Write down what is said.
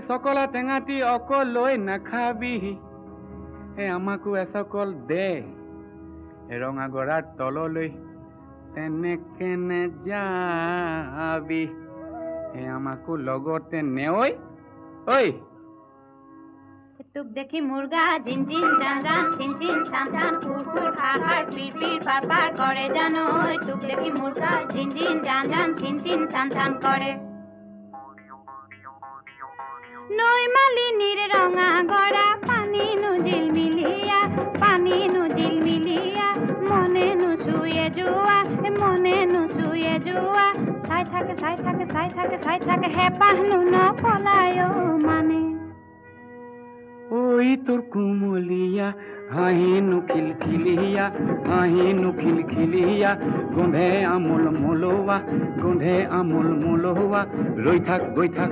চকলা টেঙাটি অকলৈ নাখাবি আমাকো এচকল দে ৰঙা গৰাৰ তললৈ তেনেকে নেযাবি আমাকো লগতে নেঐ ঐ তোক দেখি মুৰ্গা জিন জিন জান জান চিন চিন চান চান কুৰ কুৰ খাৰ খাৰ পিৰ পিৰ পাৰ পাৰ কৰে জানো তোক দেখি মুৰ্গা জিন জিন জান জান চিন চিন চান চান কৰে নৈ মালিনীৰ ৰঙা গৰা পানী নুজিল মিলিয়া মনে নুচুয়ে যোৱা চাই থাকে হেঁপাহনো নপলায় মানে ঐ তোৰ কুমলীয়া হাঁহিনো খিলখিলিয়া গোন্ধে আমোল মোলোৱা ৰৈ থাক গৈ থাক